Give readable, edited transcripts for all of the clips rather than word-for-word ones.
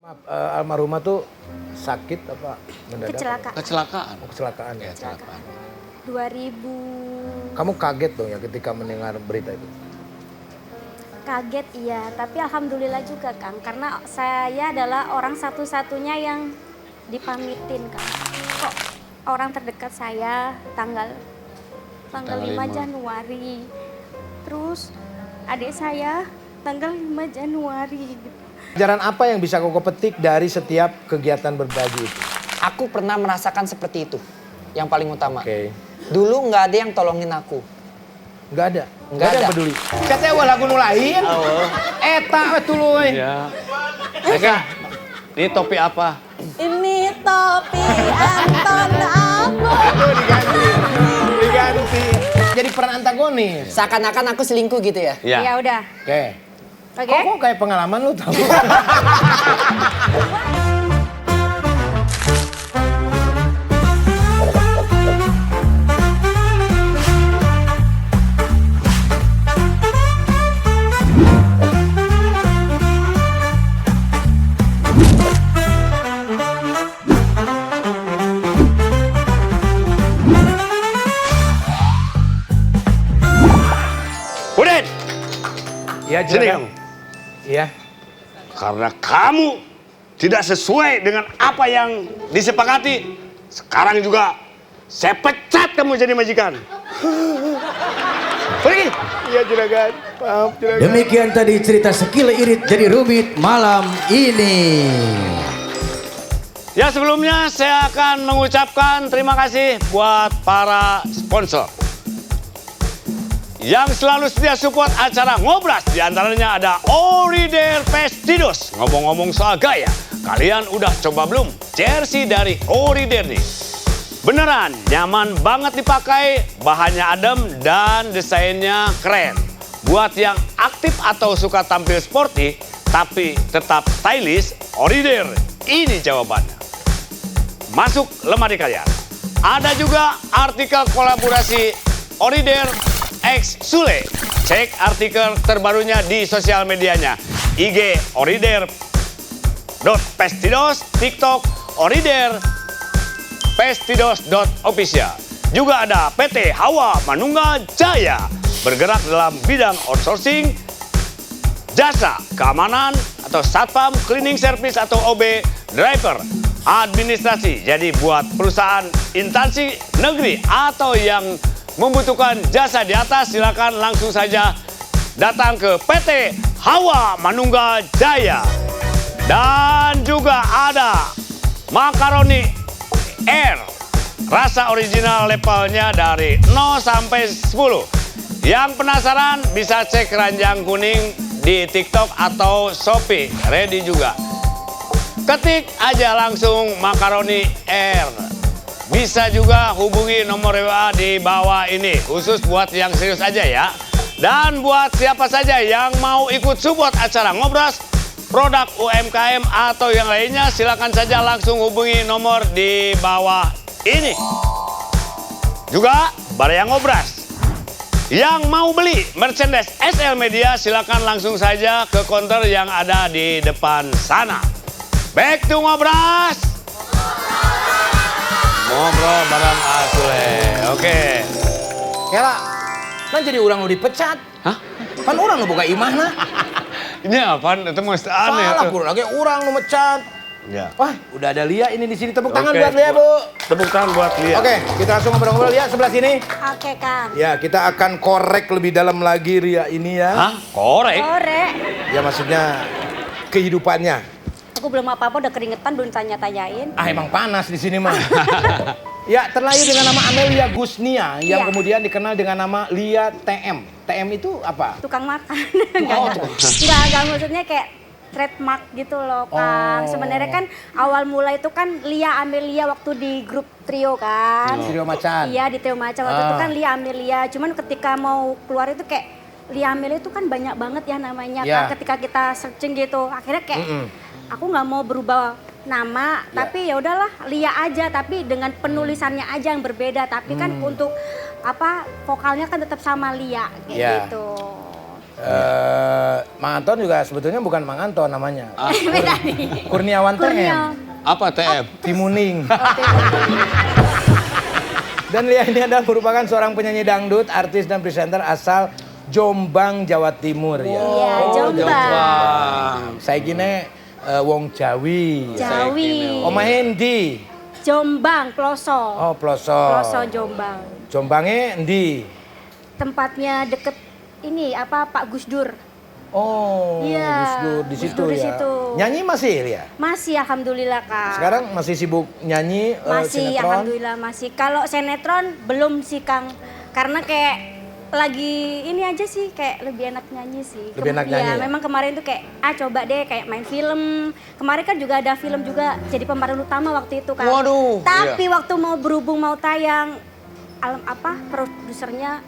Almarhumah tuh sakit apa mendadak? Kecelakaan. Kecelakaan. Oh, kecelakaan ya. Kecelakaan. 2000 Kamu kaget dong ya ketika mendengar berita itu? kaget iya, tapi alhamdulillah juga Kang, karena saya adalah orang satu-satunya yang dipamitin Kang. Kok orang terdekat saya tanggal 5 Januari. Terus adik saya tanggal 5 Januari gitu. Pelajaran apa yang bisa kau petik dari setiap kegiatan berbagi itu? Aku pernah merasakan seperti itu, yang paling utama. Oke. Dulu nggak ada yang tolongin aku. Nggak ada? Nggak yang ada. peduli? Katanya wah lagu nulain. Eta itu loh. Iya. Eka, ini topi apa? Ini topi Anton aku. Aduh diganti. Jadi peran antagonis. Seakan-akan aku selingkuh gitu ya. Iya. Ya udah. Oke. Oke. Kok kayak pengalaman lu tahu? Udin, Iya, sini silakan. kamu. Iya. Karena kamu tidak sesuai dengan apa yang disepakati, sekarang juga saya pecat kamu jadi majikan. Pergi. Iya, juragan. Maaf, juragan. Demikian tadi cerita sekile irit jadi rumit malam ini. Ya sebelumnya saya akan mengucapkan terima kasih buat para sponsor yang selalu setia support acara Ngobras. Di antaranya ada Orider Vestidos. Ngomong-ngomong soal gaya, kalian udah coba belum jersey dari Orider nih? Beneran nyaman banget dipakai, bahannya adem dan desainnya keren. Buat yang aktif atau suka tampil sporty tapi tetap stylish, Orider ini jawabannya. Masuk lemari kalian. Ada juga artikel kolaborasi Orider X Sule. Cek artikel terbarunya di sosial medianya. IG Orider.Vestidos, TikTok Orider.Vestidos.official. Juga ada PT Hawa Manunggal Jaya, bergerak dalam bidang outsourcing, jasa keamanan atau satpam, cleaning service atau OB, driver, administrasi. Jadi buat perusahaan instansi negeri atau yang membutuhkan jasa di atas, silakan langsung saja datang ke PT Hawa Manunggal Jaya. Dan juga ada makaroni Air, rasa original levelnya dari 0 sampai 10. Yang penasaran bisa cek keranjang kuning di TikTok atau Shopee, ready juga. Ketik aja langsung makaroni Air. Bisa juga hubungi nomor WA di bawah ini, khusus buat yang serius aja ya. Dan buat siapa saja yang mau ikut support acara Ngobras, produk UMKM atau yang lainnya, silakan saja langsung hubungi nomor di bawah ini. Juga Baraya Ngobras. Yang mau beli merchandise SL Media, silakan langsung saja ke counter yang ada di depan sana. Back to Ngobras. Ngobrol bareng Asule. Oke. Kela, kan jadi orang lu dipecat. Hah? Kan orang lu buka imahna. Ini apaan? Itu mesti aneh. Salah, Tuh. kurang lagi orang lu mecat. Ya. Wah, udah ada Lia ini di sini. Tepuk tangan Oke. buat Lia, Bu. Tepuk tangan buat Lia. Oke, kita langsung ngobrol-ngobrol Lia sebelah sini. Oke Kang. Ya, kita akan korek lebih dalam lagi Ria ini ya. Hah? Korek? Sore. Ya maksudnya kehidupannya. Aku belum apa-apa udah keringetan belum tanya-tanyain. Ah, emang panas di sini mah. Ya, terlahir dengan nama Amelia Gusnia yang Iya. kemudian dikenal dengan nama Lia TM. TM itu apa? Tukang makan. Oh, Enggak, maksudnya kayak trademark gitu loh Kang. Oh. Sebenarnya kan awal mula itu kan Lia Amelia waktu di grup trio kan. Trio Macan. Iya di trio Macan waktu itu kan Lia Amelia. Cuman ketika mau keluar itu kayak Lia Amelia itu kan banyak banget ya namanya Iya. kan. Ketika kita searching gitu akhirnya kayak aku nggak mau berubah nama, tapi ya udahlah Lia aja, tapi dengan penulisannya aja yang berbeda. Tapi kan untuk apa vokalnya kan tetap sama Lia kayak Iya. gitu. Mang Anton juga sebetulnya bukan Mang Anton namanya. Beda nih. Kurniawan Kurnia. TM. Apa TM? Timuning. Dan Lia ini adalah merupakan seorang penyanyi dangdut, artis dan presenter asal Jombang, Jawa Timur ya. Iya, Jombang. Saya gini wong Jawi. Jawi. Oma Hendi. Jombang, Ploso. Oh, Ploso. Ploso Jombang. Jombangnya endi? Tempatnya deket ini apa Pak Gus Dur. Oh, Iya, Gus Dur di Gus situ Dur di ya. situ. Nyanyi masih ya? Masih alhamdulillah Kak. Sekarang masih sibuk nyanyi masih sinetron? alhamdulillah masih. Kalau sinetron belum sih Kang. Karena kayak lagi ini aja sih kayak lebih enak nyanyi sih. Lebih enak nyanyi ya? Memang kemarin tuh kayak coba deh kayak main film. Kemarin kan juga ada film juga jadi pemeran utama waktu itu kan. Waduh, Tapi waktu mau berhubung mau tayang produsernya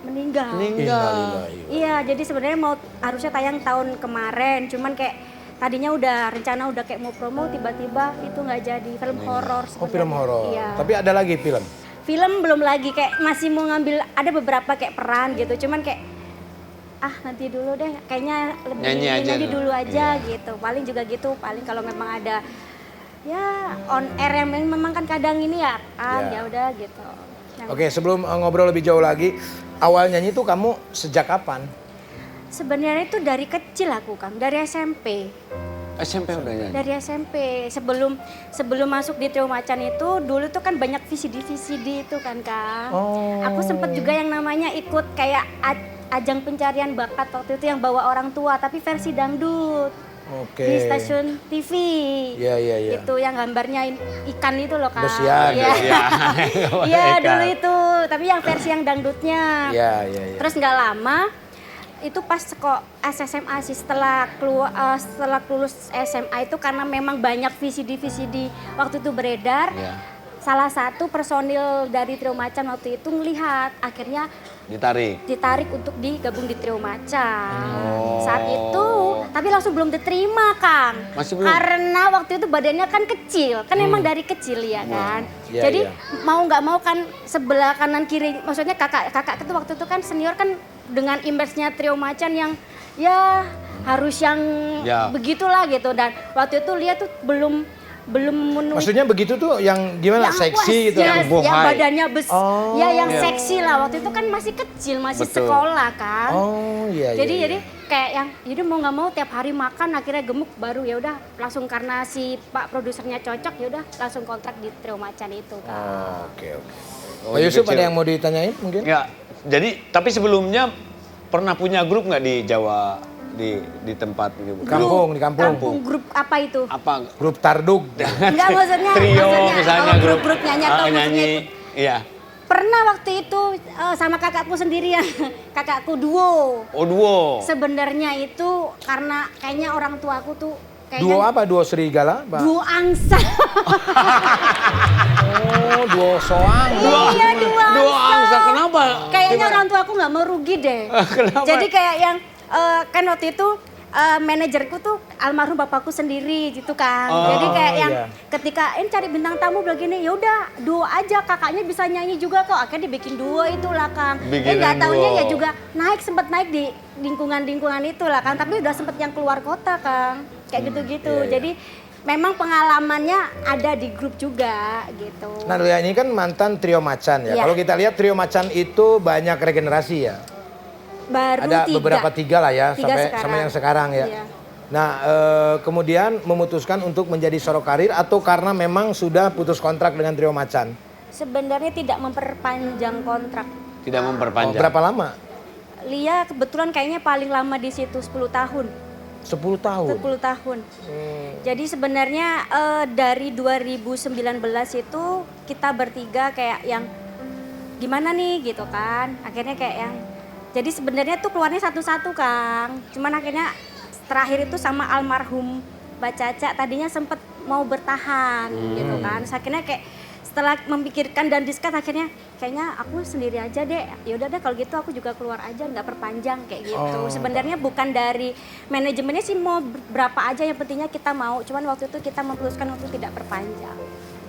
meninggal. Innalillahi. Iya, jadi sebenarnya harusnya tayang tahun kemarin, cuman kayak tadinya rencana udah kayak mau promo tiba-tiba itu nggak jadi film horor Oh, film sebenarnya. horor. Iya. Tapi ada lagi film. Film belum lagi kayak masih mau ngambil ada beberapa kayak peran gitu, cuman kayak nanti dulu deh, kayaknya lebih Nyanyi aja nyanyi dulu. dulu aja gitu. Paling juga gitu, paling kalau memang ada ya on air yang memang kan kadang ini ya Ya. ya udah gitu. Nah, Oke, sebelum ngobrol lebih jauh lagi, awal nyanyi tuh kamu sejak kapan? sebenarnya itu dari kecil aku Kang, dari SMP. SMP udah nyanyi? Dari SMP sebelum masuk di Trio Macan itu dulu tuh kan banyak VCD itu kan Kang. Oh. Aku sempet juga yang namanya ikut kayak ajang pencarian bakat waktu itu yang bawa orang tua tapi versi dangdut Oke. di stasiun TV. Iya, iya, iya. Itu yang gambarnya ikan itu loh Kang. Besian. Iya. Besian. Iya Ikan. dulu itu tapi yang versi yang dangdutnya. Iya, iya, iya. Terus nggak lama itu pas kok SMA sih setelah lulus SMA itu karena memang banyak VCD waktu itu beredar. Iya. Salah satu personil dari Trio Macan waktu itu melihat akhirnya Ditarik. untuk digabung di Trio Macan. Saat itu tapi langsung belum diterima Kang. Masih belum? Karena waktu itu badannya kan kecil, kan emang dari kecil ya kan. Iya, Jadi iya. mau nggak mau kan sebelah kanan kiri, maksudnya kakak itu waktu itu kan senior kan dengan image-nya Trio Macan yang ya harus yang Ya. begitulah gitu, dan waktu itu Lia tuh belum menuju Maksudnya begitu tuh yang gimana? Seksi gitu? ya, Yang bohai. yang badannya Oh. ya yang Iya. seksi lah, waktu itu kan masih kecil, masih Betul. sekolah kan. Oh, iya, iya. Jadi iya. kayak yang jadi mau nggak mau tiap hari makan akhirnya gemuk, baru ya udah langsung karena si Pak produsernya cocok ya udah langsung kontrak di Trio Macan itu kan. Oh, oke, oke. Oh, Pak Yusuf kecil. ada yang mau ditanyain mungkin? Ya, jadi tapi sebelumnya pernah punya grup nggak di Jawa di tempat gitu? Kampung, di kampung. Grup apa itu? Apa? Grup Tarduk. Enggak maksudnya Trio misalnya grup nyanyi atau maksudnya nyanyi. ikut. Iya. Pernah waktu itu sama kakakku sendiri ya, kakakku duo. Oh, duo. Sebenarnya itu karena kayaknya orang tuaku tuh Duo kayaknya apa? Duo Serigala? Pak? duo angsa. Oh, duo Soang. Iya, Duo angsa. Kenapa? Kayaknya orang tua aku nggak mau rugi deh. Kenapa? Jadi kayak yang kan waktu itu manajerku tuh almarhum bapakku sendiri gitu kan. Oh, Jadi kayak yang iya. ketika cari bintang tamu begini, ya udah duo aja, kakaknya bisa nyanyi juga kok. Akhirnya dibikin duo itulah Kang. Bikinan Nggak taunya duo. ya juga sempat naik di lingkungan itulah kan. Tapi udah sempet yang keluar kota Kang. Kayak gitu-gitu. iya, iya. Jadi memang pengalamannya ada di grup juga gitu. Nah, Lia ini kan mantan Trio Macan ya. Iya. Kalau kita lihat Trio Macan itu banyak regenerasi ya. Baru Ada beberapa tiga lah ya, Tiga sampai sekarang. sama yang sekarang ya. Iya. Nah, kemudian memutuskan untuk menjadi solo karir atau karena memang sudah putus kontrak dengan Trio Macan? Sebenarnya tidak memperpanjang kontrak. Tidak Oh, memperpanjang. berapa lama? Lia kebetulan kayaknya paling lama di situ 10 tahun. 10 tahun. 10 tahun. Jadi sebenarnya dari 2019 itu kita bertiga kayak yang gimana nih gitu kan. Akhirnya kayak yang jadi sebenarnya tuh keluarnya satu-satu Kang. Cuman akhirnya terakhir itu sama almarhum Mbak Caca tadinya sempet mau bertahan gitu kan. Terus akhirnya kayak setelah memikirkan dan diskus akhirnya kayaknya aku sendiri aja deh. Ya udah deh kalau gitu aku juga keluar aja, nggak perpanjang kayak gitu. Sebenarnya bukan dari manajemennya sih mau berapa aja, yang pentingnya kita mau. Cuman waktu itu kita memutuskan untuk tidak perpanjang.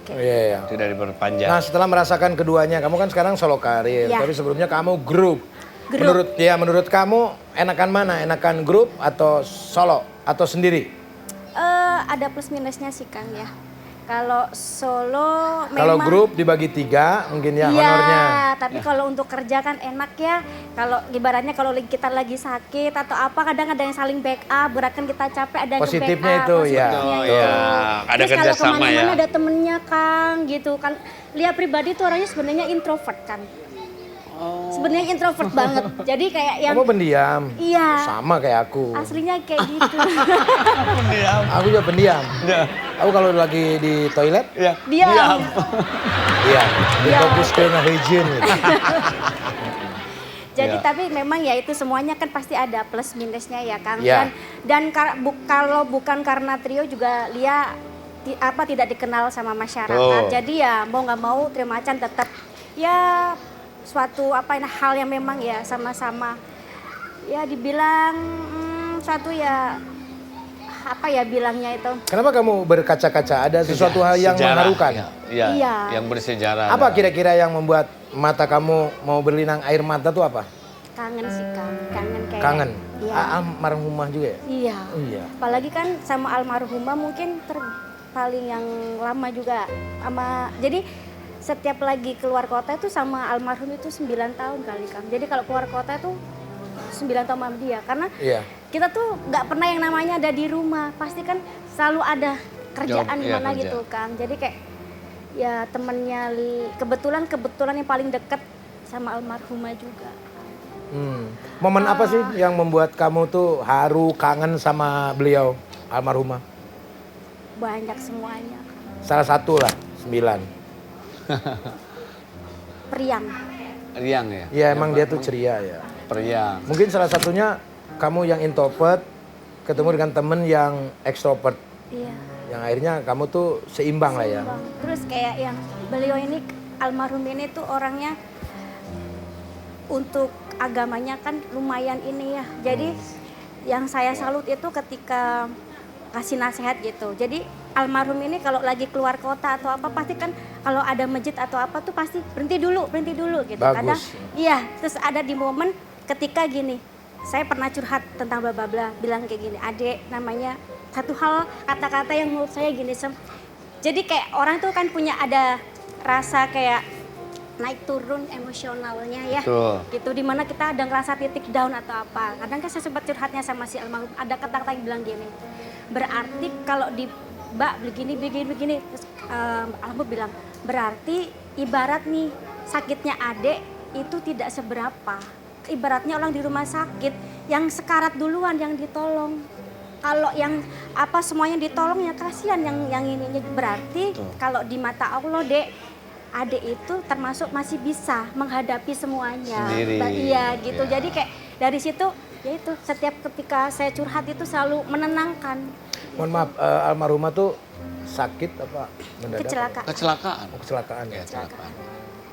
Oh, iya, iya. Tidak diperpanjang. Nah, setelah merasakan keduanya, kamu kan sekarang solo karir, Iya. tapi sebelumnya kamu grup. Grup. Menurut kamu enakan mana? Enakan grup atau solo atau sendiri? Ada plus minusnya sih Kang ya. Kalau solo Kalau memang grup dibagi 3 mungkin ya iya, honornya. tapi kalau untuk kerja kan enak ya. Kalau ibaratnya kalau kita lagi sakit atau apa kadang ada yang saling backup, berat kan kita capek ada yang Positifnya nge-backup, itu, ya. positifnya Betul, itu. ya. Ada Terus kalau kerjasama kemana-mana ya. ada temennya Kang gitu kan. Lia pribadi tuh orangnya sebenarnya introvert kan. Sebenarnya introvert banget. Jadi kayak yang Kamu pendiam. iya. Sama kayak aku. Aslinya kayak gitu. Aku juga pendiam. Aku kalau lagi di toilet, Ya. Diam. iya, fokus ke ngehijen gitu. Jadi Ya. tapi memang ya itu semuanya kan pasti ada plus minusnya ya Kang. Ya. Dan kalau bukan karena trio juga Lia tidak dikenal sama masyarakat. Oh. Jadi ya mau nggak mau Trio Macan tetap ya suatu hal yang memang ya sama-sama ya dibilang suatu ya bilangnya itu. Kenapa kamu berkaca-kaca? Ada sesuatu hal yang Sejarah, mengharukan? Iya, Iya. yang bersejarah. Apa kira-kira yang membuat mata kamu mau berlinang air mata tuh apa? Kangen sih Kang, kangen kayak. Kangen? Iya. Almarhumah juga ya? Iya. Iya. Apalagi kan sama almarhumah mungkin paling yang lama juga jadi setiap lagi keluar kota itu sama almarhum itu 9 tahun kali Kang. Jadi kalau keluar kota itu 9 tahun sama dia karena Iya. kita tuh nggak pernah yang namanya ada di rumah. Pasti kan selalu ada kerjaan Job, di iya, mana kerja. gitu Kang. Jadi kayak ya temennya kebetulan yang paling deket sama almarhumah juga. Momen apa sih yang membuat kamu tuh haru, kangen sama beliau, almarhumah? Banyak semuanya. Salah satu lah, 9. Periang. Riang ya? Iya emang dia tuh ceria ya. Periang. Mungkin salah satunya kamu yang introvert ketemu dengan temen yang ekstrovert. Iya. Yang akhirnya kamu tuh seimbang lah ya. Bang. Terus kayak yang beliau ini almarhum ini tuh orangnya untuk agamanya kan lumayan ini ya. Jadi yang saya salut itu ketika kasih nasihat gitu. Jadi almarhum ini kalau lagi keluar kota atau apa pasti kan kalau ada masjid atau apa tuh pasti berhenti dulu gitu. Bagus. Kadang iya, terus ada di momen ketika gini. Saya pernah curhat tentang bla bla bla, bilang kayak gini, Adek namanya satu hal kata-kata yang menurut saya gini jadi kayak orang tuh kan punya ada rasa kayak naik turun emosionalnya ya. Betul. Gitu dimana kita ada ngerasa titik down atau apa. Kadang kan saya sempat curhatnya sama si almarhum, ada kata-kata yang bilang gini. Berarti kalau di Mbak begini terus almarhum bilang, berarti ibarat nih sakitnya Adek itu tidak seberapa. Ibaratnya orang di rumah sakit yang sekarat duluan yang ditolong. Kalau yang apa semuanya ditolong ya kasihan yang ininya. Berarti kalau di mata Allah Adek itu termasuk masih bisa menghadapi semuanya. Sendiri. Iya gitu. Ya. Jadi kayak dari situ ya itu setiap ketika saya curhat itu selalu menenangkan. Mohon maaf, almarhumah tuh sakit apa mendadak? Kecelakaan. Kecelakaan. Oh, kecelakaan ya. Kecelakaan.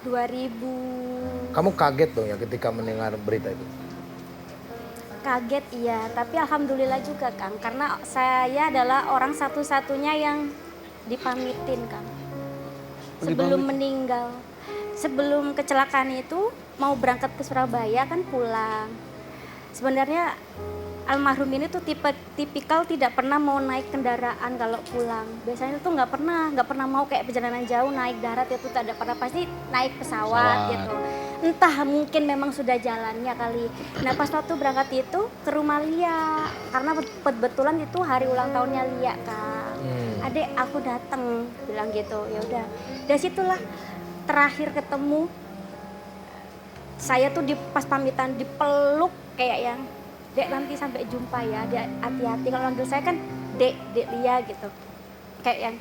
2000 Kamu kaget dong ya ketika mendengar berita itu? kaget iya, tapi alhamdulillah juga Kang, karena saya adalah orang satu-satunya yang dipamitin Kang. Sebelum meninggal, sebelum kecelakaan itu mau berangkat ke Surabaya kan pulang. Sebenarnya almarhum ini tuh tipikal tidak pernah mau naik kendaraan kalau pulang. Biasanya tuh nggak pernah mau kayak perjalanan jauh naik darat itu tidak pernah, pasti naik pesawat gitu. Entah mungkin memang sudah jalannya kali. Nah pas waktu berangkat itu ke rumah Lia karena kebetulan itu hari ulang tahunnya Lia Kang. Adek aku datang bilang gitu. Ya udah. Dari situlah terakhir ketemu saya tuh pas pamitan dipeluk kayak yang Dek nanti sampai jumpa ya, Dek hati-hati. Kalau manggil saya kan Dek Lia gitu. Kayak yang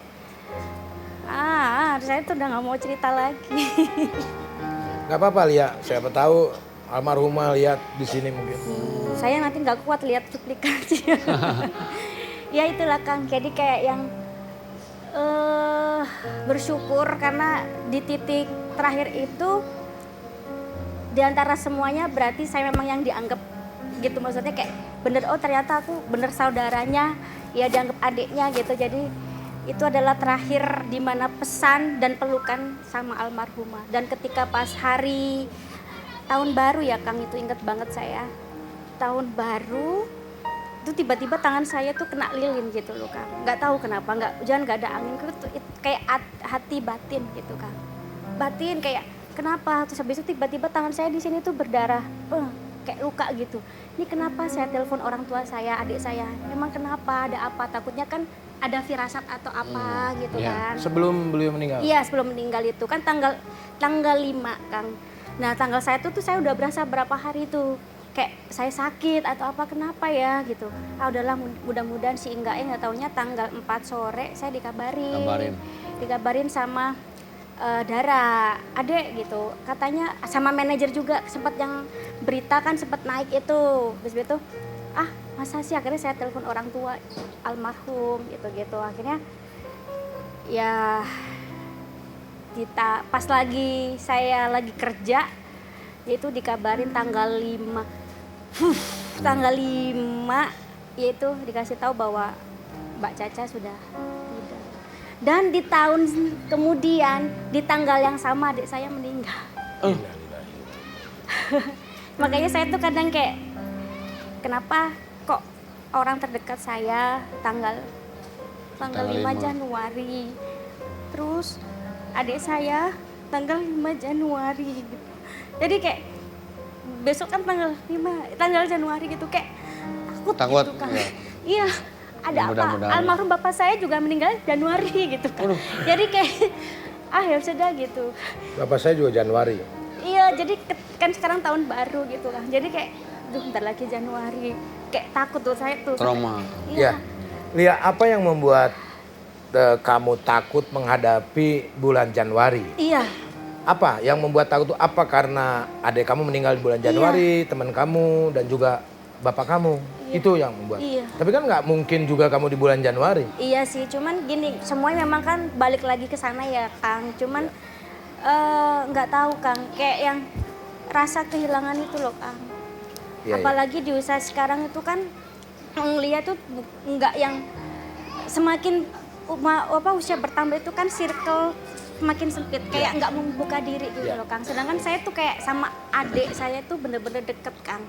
saya tuh udah nggak mau cerita lagi. Gak apa-apa Lia, siapa tahu almarhumah lihat di sini mungkin. Saya nanti nggak kuat lihat cuplikannya. Ya itulah Kang, jadi kayak yang bersyukur karena di titik terakhir itu di antara semuanya berarti saya memang yang dianggap gitu, maksudnya kayak bener ternyata aku bener saudaranya, ya dianggap adiknya gitu. Jadi itu adalah terakhir di mana pesan dan pelukan sama almarhumah. Dan ketika pas hari tahun baru ya Kang, itu inget banget saya. Tahun baru itu tiba-tiba tangan saya tuh kena lilin gitu loh Kang. Nggak tahu kenapa, jangan nggak ada angin, kayak hati batin gitu Kang. Batin kayak kenapa? Terus habis itu tiba-tiba tangan saya di sini tuh berdarah, kayak luka gitu. Ini kenapa? Saya telepon orang tua saya, adik saya. Emang kenapa? Ada apa? Takutnya kan ada firasat atau apa gitu kan. Sebelum beliau meninggal? Iya, sebelum meninggal itu kan tanggal 5 Kang. Nah tanggal saya tuh saya udah berasa berapa hari tuh kayak saya sakit atau apa, kenapa ya gitu. Udahlah mudah-mudahan sih nggak taunya tanggal 4 sore saya dikabarin sama Dara, adek gitu. Katanya sama manajer juga sempat yang berita kan sempat naik itu. Terus itu masa sih, akhirnya saya telepon orang tua almarhum gitu. Akhirnya ya pas lagi saya lagi kerja yaitu dikabarin tanggal 5 yaitu dikasih tahu bahwa Mbak Caca sudah tidak. Dan di tahun kemudian di tanggal yang sama adik saya meninggal. Makanya saya tuh kadang kayak kenapa kok orang terdekat saya tanggal 5 Januari. Terus adik saya tanggal 5 Januari gitu. Jadi kayak besok kan tanggal Januari gitu, kayak takut gitu kan. Iya, ada apa? Almarhum bapak saya juga meninggal Januari gitu kan. Jadi kayak ya sudah gitu. Bapak saya juga Januari. Iya, jadi kan sekarang tahun baru gitu kan. Jadi kayak bentar lagi Januari. Kayak takut tuh saya tuh. Trauma. Ya. Lia, apa yang membuat kamu takut menghadapi bulan Januari? Iya. Apa yang membuat takut itu? Apa karena adik kamu meninggal di bulan Januari, teman kamu dan juga bapak kamu? Itu yang membuat. Iya. Tapi kan nggak mungkin juga kamu di bulan Januari. Iya sih, cuman gini, semuanya memang kan balik lagi ke sana ya Kang. Cuman nggak tahu Kang, kayak yang rasa kehilangan itu loh Kang. Iya, Apalagi di usaha sekarang itu kan ngeliat tuh nggak yang semakin usia bertambah itu kan circle semakin sempit, kayak nggak membuka diri gitu loh Kang. Sedangkan saya tuh kayak sama adik saya tuh bener-bener deket Kang,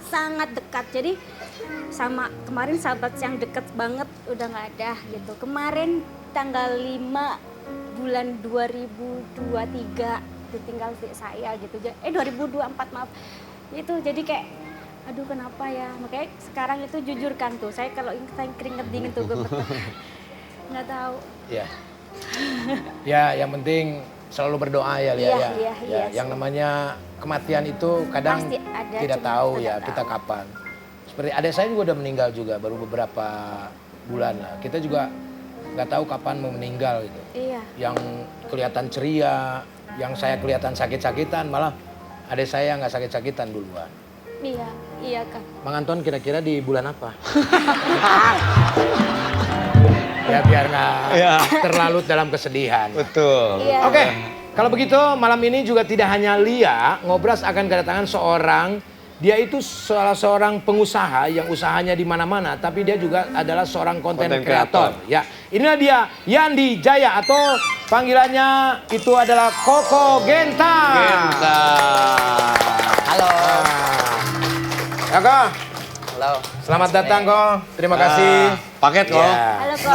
sangat dekat. Jadi sama kemarin sahabat yang deket banget udah nggak ada gitu. Kemarin tanggal 5 bulan 2023 ditinggal saya gitu. 2024 maaf. Itu jadi kayak aduh kenapa ya. Makanya sekarang itu jujur Kang tuh, saya kalau inget keringet dingin tuh gemeter. Nggak tahu. Iya. Ya, yang penting selalu berdoa ya Lia. Iya. Yang namanya kematian itu kadang Pasti ada, tidak cuma tahu kita ya nggak kita tahu. kapan. Seperti adik saya juga udah meninggal juga baru beberapa bulan lah. Kita juga nggak tahu kapan mau meninggal gitu. Iya. Yang kelihatan ceria, yang saya kelihatan sakit-sakitan, malah adik saya nggak sakit-sakitan duluan. Iya Kang. Mang Anton kira-kira di bulan apa? Ya biar nggak terlalut dalam kesedihan. Betul. Iya. Oke, kalau begitu malam ini juga tidak hanya Lia, Ngobras akan kedatangan seorang, dia itu salah seorang pengusaha yang usahanya di mana-mana, tapi dia juga adalah seorang konten kreator. Ya, inilah dia Yandi Jaya atau panggilannya itu adalah Koko Genta. Halo. Ya Ko, Halo. selamat datang Ko. Terima kasih. Paket kok. Ya. Halo Kok.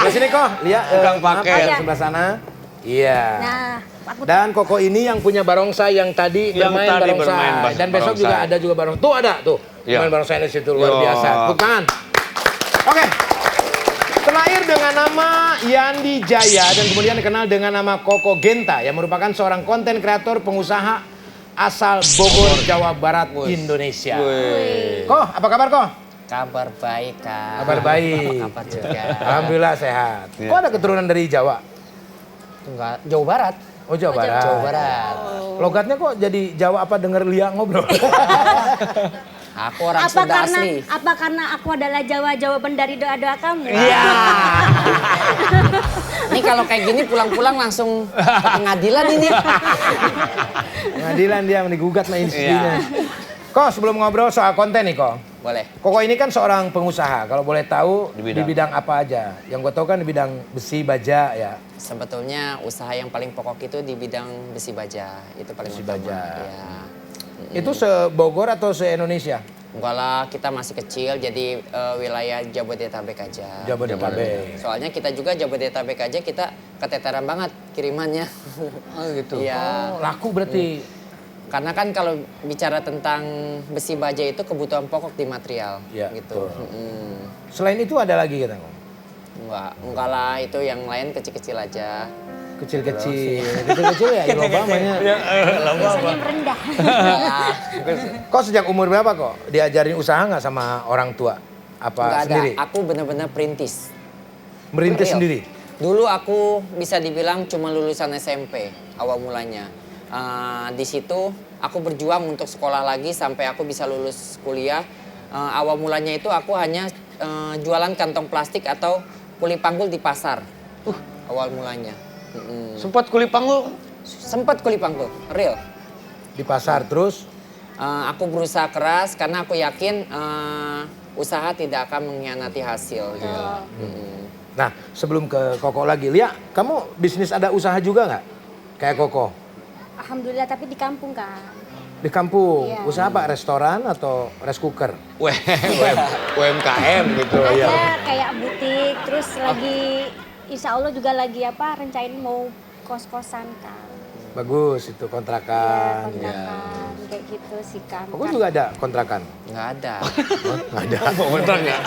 Di sini Ko, Lia Pegang maaf, paket. di sebelah sana. Iya. Nah, aku Dan Koko ini yang punya barongsai yang tadi bermain barongsai. Dan besok juga ada juga barongsai. Tuh ada tuh. Ya. Main barongsai di situ luar Yo. biasa. Tepuk tangan. Oke. Terlahir dengan nama Yandi Jaya dan kemudian dikenal dengan nama Koko Genta yang merupakan seorang konten kreator pengusaha asal Bogor, Jawa Barat, Indonesia. Ko, apa kabar Ko? Kabar baik, Kak. Kabar baik. Kabar juga. Alhamdulillah sehat. Kok ada keturunan dari Jawa? Enggak, Jawa Barat. Oh Jawa Barat. Jawa Barat. Logatnya kok jadi Jawa apa denger Lia ngobrol? Aku orang Sunda asli. Apa karena aku adalah jawaban dari doa-doa kamu? Iya. Ini kalau kayak gini pulang-pulang langsung ke pengadilan ini. Pengadilan dia digugat sama institusinya. Ko, sebelum ngobrol soal konten nih Ko. Boleh. Koko ini kan seorang pengusaha. Kalau boleh tahu Di di bidang apa aja? Yang gue tahu kan di bidang besi baja ya. Sebetulnya usaha yang paling pokok itu di bidang besi baja. Itu paling Besi utama. baja. Ya. Itu se-Bogor atau se-Indonesia? Enggak lah, kita masih kecil jadi wilayah Jabodetabek aja. Jabodetabek. Soalnya kita juga Jabodetabek aja kita keteteran banget kirimannya. Oh gitu. Iya. Oh, laku berarti. Karena kan kalau bicara tentang besi baja itu kebutuhan pokok di material Iya, gitu. betul. Selain itu ada lagi kita ngomong. Enggak lah, itu yang lain kecil-kecil aja. Kecil-kecil. Kecil-kecil ya Ilobama namanya. Biasanya merendah. Kok sejak umur berapa kok diajarin usaha nggak sama orang tua? Apa Enggak ada, sendiri? aku benar-benar perintis. Merintis Real. sendiri? Dulu aku bisa dibilang cuma lulusan SMP awal mulanya. Di situ aku berjuang untuk sekolah lagi sampai aku bisa lulus kuliah. Awal mulanya itu aku hanya jualan kantong plastik atau kuli panggul di pasar. Awal mulanya. Sempat kuli panggul. Sempat kuli panggul, real. Di pasar terus? Aku berusaha keras karena aku yakin usaha tidak akan mengkhianati hasil. Gitu. Nah sebelum ke Koko lagi, Lia kamu bisnis ada usaha juga nggak? Kayak Koko? Alhamdulillah, tapi di kampung kan. Di kampung, Iya. usaha apa? Restoran atau rice cooker? UMKM gitu. Ada kayak butik, terus lagi insya Allah juga lagi rencanain mau kos-kosan kan. Bagus itu Ya, kontrakan. kontrakan kayak gitu sih kan. Koko juga ada kontrakan? Nggak ada. Nggak ada. Mau kontrak nggak?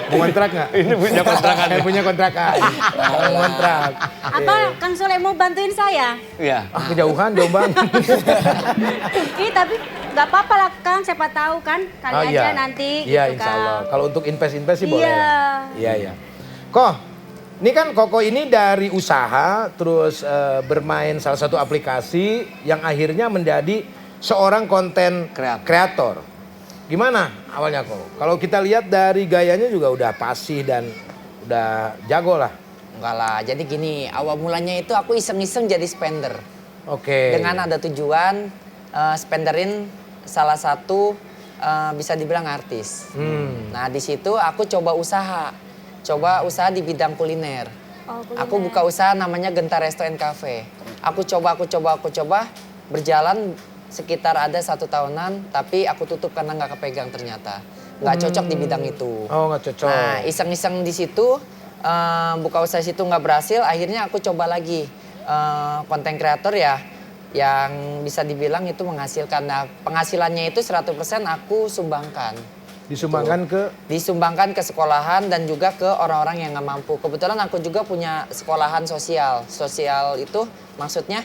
Mau kontrak nggak? Ini punya kontrakan. Punya kontrakan. Mau kontrak. Apa Kang Sule mau bantuin saya? Iya. Ah, kejauhan Jombang. Ih, tapi nggak apa-apa lah Kang, siapa tahu kan kali Oh, aja iya. nanti Iya, gitu insya Allah. Kalau untuk invest-invest sih boleh. Iya. lah. Iya, iya. Ini kan Koko ini dari usaha terus bermain salah satu aplikasi yang akhirnya menjadi seorang konten kreator. Gimana awalnya Koko? Kalau kita lihat dari gayanya juga udah fasih dan udah jago lah. Enggak lah, jadi gini, awal mulanya itu aku iseng-iseng jadi spender. Oke. Dengan ada tujuan spenderin salah satu bisa dibilang artis. Nah di situ aku coba usaha di bidang kuliner. Oh, kuliner. Aku buka usaha namanya Genta Resto and Cafe. Aku coba, berjalan sekitar ada 1 tahunan, tapi aku tutup karena nggak kepegang ternyata. Nggak cocok di bidang itu. Oh, nggak cocok. Nah iseng-iseng di situ, buka usaha situ nggak berhasil, akhirnya aku coba lagi konten kreator ya, yang bisa dibilang itu menghasilkan. Nah penghasilannya itu 100% aku sumbangkan. Disumbangkan ke Sekolahan dan juga ke orang-orang yang nggak mampu. Kebetulan aku juga punya sekolahan sosial. Sosial itu maksudnya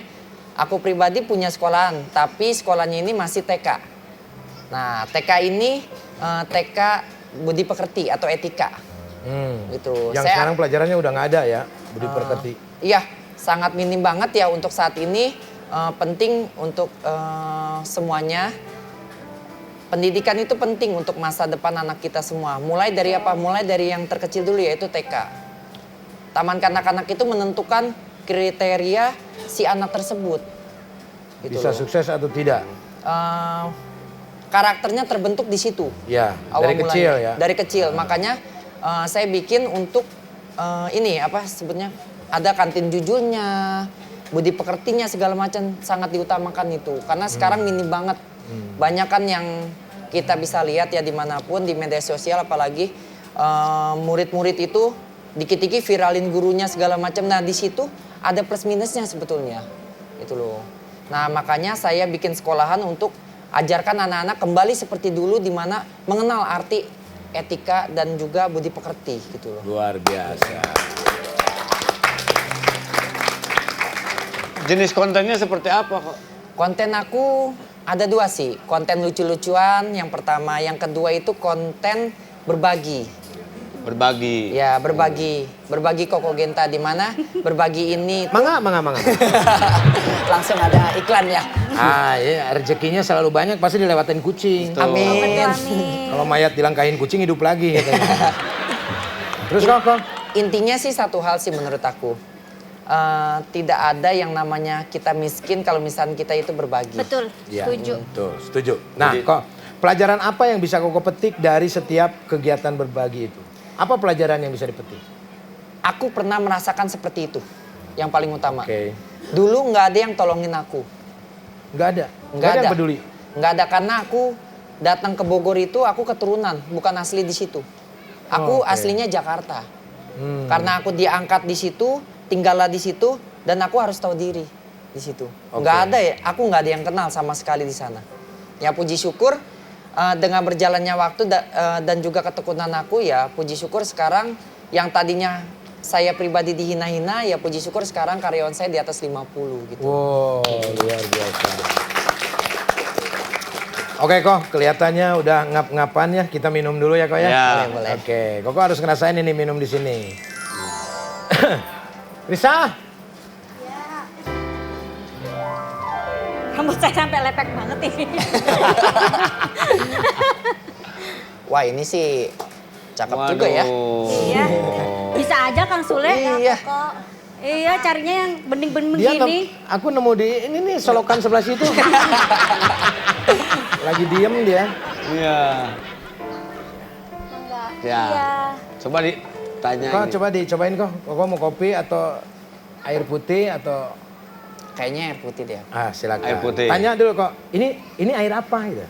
aku pribadi punya sekolahan, tapi sekolahnya ini masih TK. Nah TK ini TK budi pekerti atau etika. Gitu. Yang sekarang pelajarannya udah nggak ada ya, budi pekerti. Iya, sangat minim banget ya untuk saat ini. Penting untuk semuanya. Pendidikan itu penting untuk masa depan anak kita semua. Mulai dari apa? Mulai dari yang terkecil dulu yaitu TK. Taman kanak-kanak itu menentukan kriteria si anak tersebut. Gitu Bisa loh. sukses atau tidak? Karakternya terbentuk di situ. Ya, Awal dari mulanya. kecil ya. Dari kecil, makanya saya bikin untuk ini apa sebutnya, ada kantin jujurnya, budi pekertinya segala macam sangat diutamakan itu. Karena sekarang minim banget. Banyak kan yang kita bisa lihat ya dimanapun di media sosial, apalagi murid-murid itu dikit-dikit viralin gurunya segala macam. Nah di situ ada plus minusnya sebetulnya, itu loh. Nah makanya saya bikin sekolahan untuk ajarkan anak-anak kembali seperti dulu, di mana mengenal arti etika dan juga budi pekerti gitu loh. Luar biasa. Jenis kontennya seperti apa kok? Konten aku ada 2 sih, konten lucu-lucuan yang pertama, yang kedua itu konten berbagi. Berbagi. Ya berbagi Koko Genta, di mana berbagi ini Mangga. langsung ada iklan ya. Iya, rezekinya selalu banyak, pasti dilewatin kucing. Amin. Kalau mayat dilangkahin kucing hidup lagi katanya. Terus Koko? Intinya sih satu hal sih menurut aku. Tidak ada yang namanya kita miskin kalau misalnya kita itu berbagi. Betul, Iya, setuju. betul, setuju. Nah, Jadi- kok Pelajaran apa yang bisa Koko petik dari setiap kegiatan berbagi itu? Apa pelajaran yang bisa dipetik? Aku pernah merasakan seperti itu. Yang paling utama. Oke. Dulu nggak ada yang tolongin aku. Nggak ada? Nggak ada. yang peduli? Nggak ada, karena aku datang ke Bogor itu aku keturunan, bukan asli di situ. Aku Oke. aslinya Jakarta. Karena aku diangkat di situ, tinggallah di situ, dan aku harus tahu diri di situ. Nggak ada ya, aku nggak ada yang kenal sama sekali di sana. Ya puji syukur dengan berjalannya waktu dan juga ketekunan aku, ya puji syukur sekarang yang tadinya saya pribadi dihina-hina, ya puji syukur sekarang karyawan saya di atas 50 gitu. Wow, luar biasa. Oke Kok, kelihatannya udah ngap-ngapan ya. Kita minum dulu ya Kok ya. Ya. Boleh. Oke, Koko harus ngerasain ini minum di sini. Risa, Rambut saya sampai lepek banget ini. Wah ini sih cakep juga ya. Iya. Bisa aja Kang Sule. Iya. Kok. Iya, carinya yang bening-bening dia begini. aku nemu di ini nih solokan sebelah situ. Lagi diem dia. Iya. Enggak. Ya. Iya. Coba ditanya Kok ini. coba dicobain Kok. Koko mau kopi atau air putih atau Kayaknya air putih deh. silakan. Air putih. Tanya dulu Kok. Ini air apa gitu?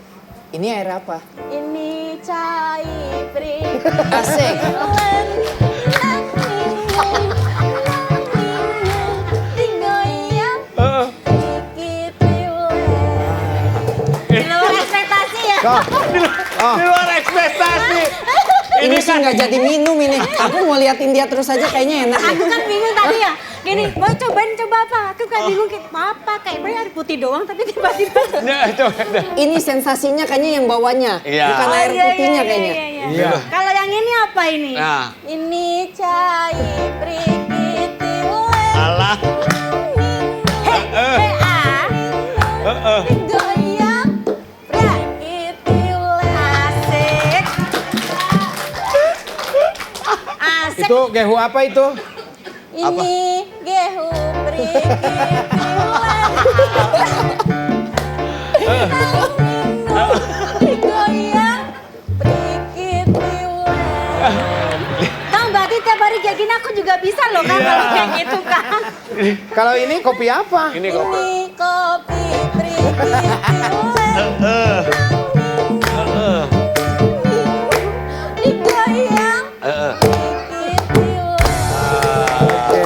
Ini air apa? Ini cai pri. Asik. Di luar ekspektasi ya. Kok. Oh, Di luar ekspektasi. Ini sih nggak jadi minum ini. Aku mau liatin dia terus aja kayaknya enak Aku deh. kan bingung tadi ya. Gini, mau cobain coba apa? Aku kayak bingung kayak apa? Kayak air putih doang tapi tiba-tiba. Nah, coba. Ini sensasinya kayaknya yang bawanya, Iya. bukan Oh, air iya, putihnya iya, kayaknya. iya, iya. Iya. Kalau yang ini apa ini? Nah. Ini cai prikiti Alah. goyang prikiti asik. Asik. itu gehu apa itu? Ini gehu prikiti goyang prikiti Kang, berarti tiap hari kayak gini aku juga bisa loh kan kalau kayak gitu Kang. Kalau ini kopi apa? Ini kok. Ini kopi prikiti digoyang prikiti Oke.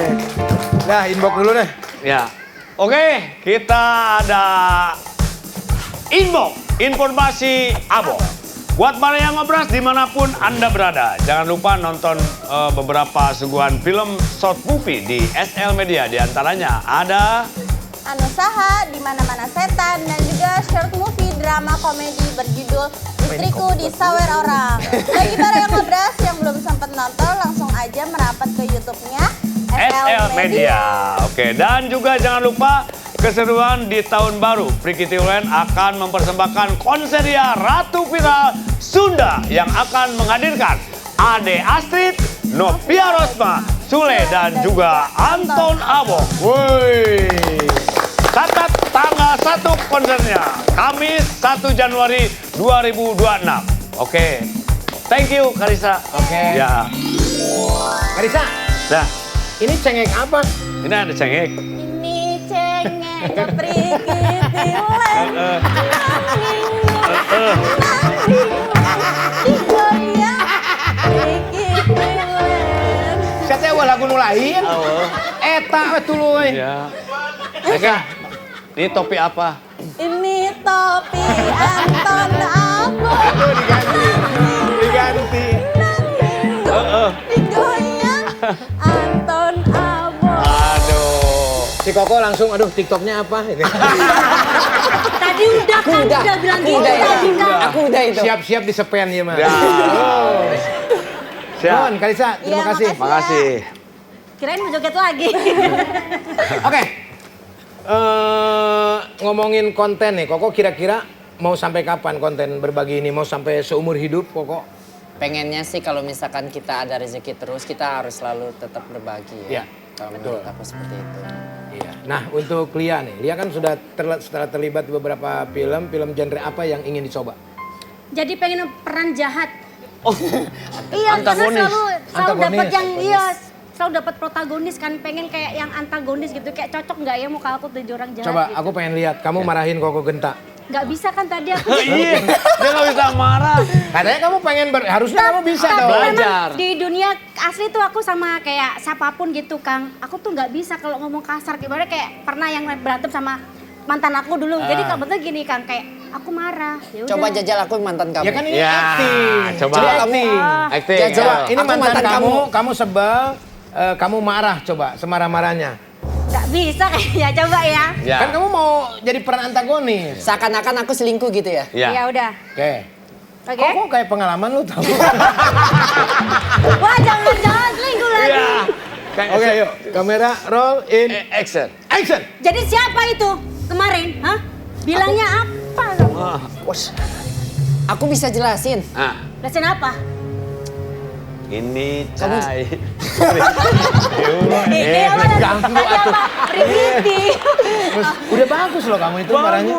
Nah, inbox dulu deh. Ya. Oke, kita ada inbox informasi Abo. Buat para yang ngobras dimanapun Anda berada, jangan lupa nonton beberapa suguhan film short movie di SL Media. Di antaranya ada Anusaha, Di Mana-Mana Setan, dan juga short movie drama komedi berjudul Istriku Disawer Orang. Bagi para yang ngobras yang belum sempat nonton, langsung aja merapat ke YouTube-nya SL Media. Oke, dan juga jangan lupa keseruan di tahun baru. Prikiti Ulen akan mempersembahkan konseria Ratu Viral Sunda yang akan menghadirkan Ade Astrid, Novia Rosma, Sule, dan juga Anton Abo. Woi. Catat tanggal 1 konsernya, Kamis 1 Januari 2026. Oke, thank you Karisa. Oke. Ya, Karisa, nah, ini cengek apa? ini ada cengek. Ini cengek keprikiti ulen. Digoyang prikiti ulen. Saya teh lagu nu lain. Oh, Eta tuluy. ya. Oke, ini topi apa? Ini topi Anton Abo. Aduh, diganti. Digoyang Anton Abo. Aduh. Si Koko langsung, aduh TikToknya apa? Tadi udah Aku kan udah, udah bilang aku gitu udah itu. tadi kan. Aku udah itu. Siap-siap disepen ya mah. Ya. Siap. Nuhun, Karisa, terima Iya, kasih. Makasih. Kirain mau joget lagi. Oke. Ngomongin konten nih, Koko kira-kira mau sampai kapan konten berbagi ini? Mau sampai seumur hidup, Koko? Pengennya sih kalau misalkan kita ada rezeki terus, kita harus selalu tetap berbagi Iya, ya. Kalau betul. menurut aku seperti itu. Iya. Nah, untuk Lia nih, Lia kan sudah setelah terlibat di beberapa film genre apa yang ingin dicoba? jadi pengen peran jahat. Oh, Iya, karena antagonis. selalu dapat Antagonis. yang iya, selalu dapat protagonis kan, pengen kayak yang antagonis gitu, kayak cocok nggak ya muka aku jadi orang jahat Coba gitu. aku pengen lihat kamu marahin Koko Genta. Nggak bisa kan tadi aku. Iya, dia nggak bisa marah. Katanya kamu pengen harusnya kamu bisa Tapi dong. memang Belajar. di dunia asli tuh aku sama kayak siapapun gitu Kang. Aku tuh nggak bisa kalau ngomong kasar. Gimana kayak pernah yang berantem sama mantan aku dulu. Jadi kalau betul gini Kang, kayak aku marah. Ya udah. Coba jajal aku mantan kamu. Ya kan ini Ya, acting. coba. Ini Coba kamu. acting. Acting. Jajal. Coba, ya. ini Aku mantan mantan kamu sebel, kamu marah coba, semarah-marahnya. Nggak bisa kayaknya, coba ya. Ya. Kan kamu mau jadi peran antagonis. Seakan-akan aku selingkuh gitu ya. Ya. Ya udah. Oke. Oke. Kok kayak pengalaman lu tahu? Wah, jangan selingkuh lagi. Ya. Kayak Oke, yuk. Kamera roll in Action. action. Jadi siapa itu kemarin? Hah? Bilangnya apa? Aku bisa jelasin. Ah, Jelasin apa? ini cai. Ini apa? ganggu Tadi apa? Pribadi. Udah bagus loh kamu itu marahnya.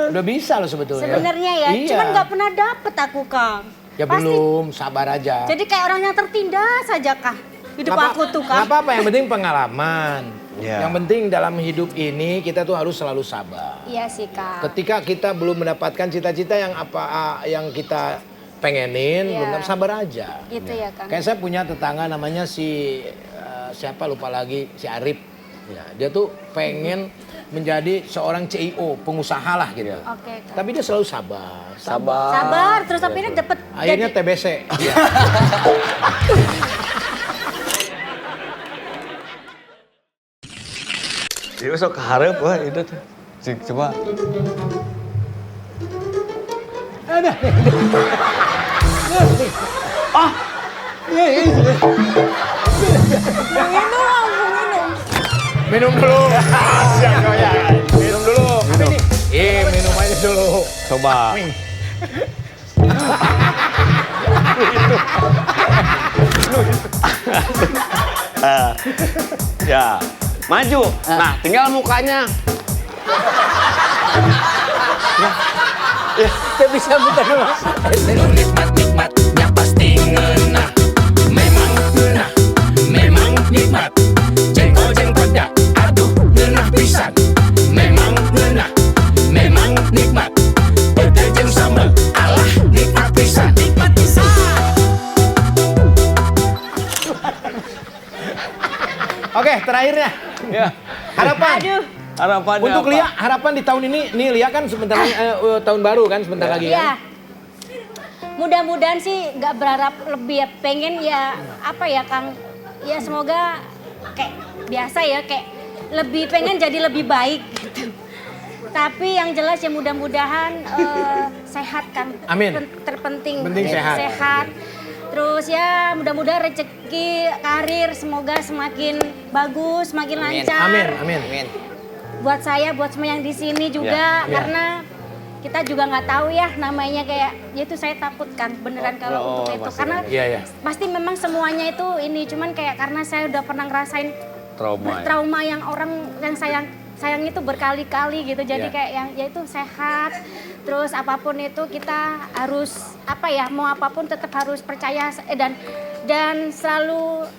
Udah bisa loh sebetulnya. Sebenarnya ya, Iya. cuman nggak pernah dapet aku Kang. Ya Pasti. belum, sabar aja. Jadi kayak orang yang tertindas saja Kang. Hidup Nggak aku tuh Kang. Nggak apa-apa, yang penting pengalaman. Ya. Yang penting dalam hidup ini kita tuh harus selalu sabar. Iya sih Kang. Ketika kita belum mendapatkan cita-cita yang kita pengenin, Iya. belum sabar aja. Gitu ya Kang. Kayak saya punya tetangga namanya si siapa lupa lagi, si Arif. Ya, dia tuh pengen menjadi seorang CEO, pengusaha lah gitu. Oke Kang. Tapi dia selalu sabar. Sabar, terus akhirnya dapet Akhirnya jadi- TBC. Iya. Dia sok harap wah itu tuh. Coba. Minum dulu. Minum dulu. Minum. Minum aja dulu. Coba. Ya, maju. Nah, tinggal mukanya. Kita bisa buka dulu. Nikmat-nikmatnya pasti ngena. Memang ngena, memang nikmat. Jengkol-jengkolnya, aduh ngena pisan. Memang ngena, memang nikmat. Bete jeung sambel, alah nikmat pisan. Nikmat pisan. Oke, terakhirnya. Ya. Harapan. Aduh. Harapannya Untuk apa? Lia, harapan di tahun ini, nih Lia kan sebentar lagi, tahun baru kan sebentar lagi Iya. kan. Mudah-mudahan sih nggak berharap lebih ya. Pengen ya apa ya Kang. Ya semoga kayak biasa ya kayak lebih pengen jadi lebih baik gitu. Tapi yang jelas ya mudah-mudahan sehat kan. Amin. Terpenting. Penting sehat. Sehat. Terus ya mudah-mudahan rezeki karir semoga semakin bagus, semakin Amin. lancar. Amin, amin. Amin. Buat saya, buat semua yang di sini Ya, juga ya. karena kita juga nggak tahu ya namanya kayak ya itu saya takut kan beneran kalau untuk itu pasti karena Iya, iya. pasti memang semuanya itu ini cuman kayak karena saya udah pernah ngerasain Trauma. Ya. trauma yang orang yang sayang itu berkali-kali gitu jadi Iya. kayak yang ya itu sehat terus apapun itu kita harus apa ya mau apapun tetap harus percaya dan selalu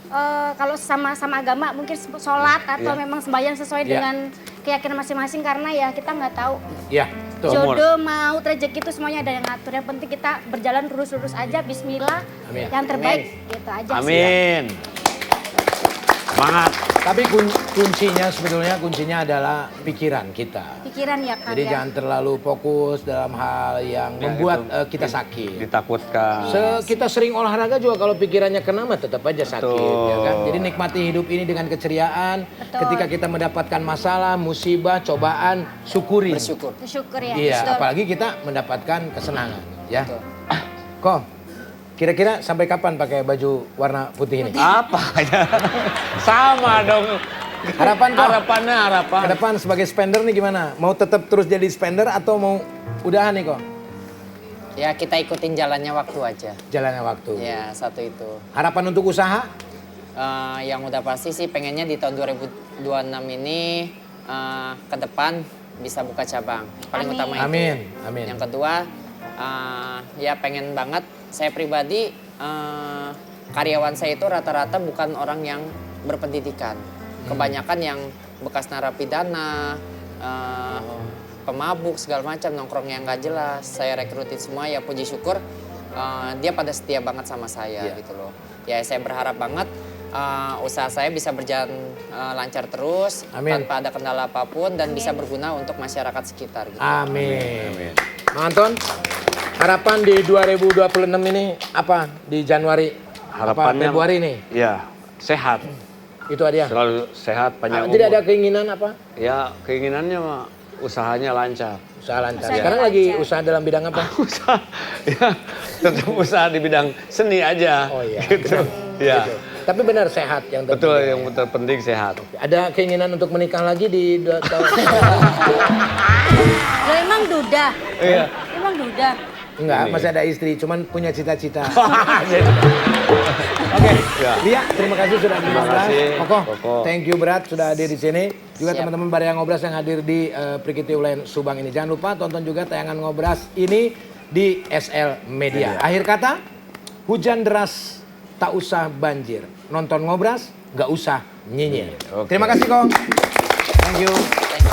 kalau sama agama mungkin sholat atau Iya. memang sembahyang sesuai Iya. dengan keyakinan masing-masing karena ya kita nggak tahu Iya, tuh. jodoh mau rezeki itu semuanya ada yang ngatur yang penting kita berjalan lurus-lurus aja Bismillah Amin. yang terbaik gitu aja sih. Amin. Semangat. Tapi kuncinya adalah pikiran kita. Pikiran ya kan Jadi ya. jangan terlalu fokus dalam hal yang membuat kita sakit. Ditakutkan. Kita sering olahraga juga kalau pikirannya kena mah tetap aja sakit, Betul. ya kan? Jadi nikmati hidup ini dengan keceriaan. Betul. Ketika kita mendapatkan masalah, musibah, cobaan, syukurin. Bersyukur. Bersyukur ya. Iya, Betul. apalagi kita mendapatkan kesenangan, ya. Kok, kira-kira sampai kapan pakai baju warna putih ini? Apa? Sama dong. Harapan kok? Harapannya harapan. Ke depan sebagai spender nih gimana? Mau tetap terus jadi spender atau mau udahan nih kok? Ya kita ikutin jalannya waktu aja. Jalannya waktu. Ya satu itu. Harapan untuk usaha? Yang udah pasti sih pengennya di tahun 2026 ini ke depan bisa buka cabang. Paling Amin. utama itu. Amin, amin. Yang kedua Ya pengen banget, saya pribadi karyawan saya itu rata-rata bukan orang yang berpendidikan. Kebanyakan yang bekas narapidana, pemabuk segala macam, nongkrong yang nggak jelas. Saya rekrutin semua, ya puji syukur dia pada setia banget sama saya gitu loh. Ya saya berharap banget usaha saya bisa berjalan lancar terus, tanpa ada kendala apapun dan bisa berguna untuk masyarakat sekitar gitu. Amin. Bang Anton, harapan di 2026 ini apa di Januari? Harapannya Februari nih? Ya, sehat. Itu aja. Selalu sehat, panjang umur. Tidak ada keinginan apa? Ya, keinginannya mah usahanya lancar. Usaha lancar. Usaha Sekarang lagi usaha dalam bidang apa? Usaha, ya tetap usaha di bidang seni aja. Oh iya. Gitu. Ya. Gitu. Tapi benar sehat yang terpenting. Betul, yang terpenting sehat. Ada keinginan untuk menikah lagi di tahun? Lo emang duda? Iya. Emang duda? Enggak, Ini. masih ada istri, cuman punya cita-cita. Oke. Ya. Lia, terima kasih sudah hadir. Terima kasih, Koko, Koko. thank you berat sudah hadir di sini. Juga Siap. teman-teman Baraya Ngobras yang hadir di Prikiti Ulen Subang ini. Jangan lupa tonton juga tayangan Ngobras ini di SL Media. Akhir kata, hujan deras tak usah banjir. Nonton Ngobras nggak usah nyinyir. Oke. Terima kasih Kong. Thank you.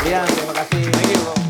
Lia, terima kasih. Thank you.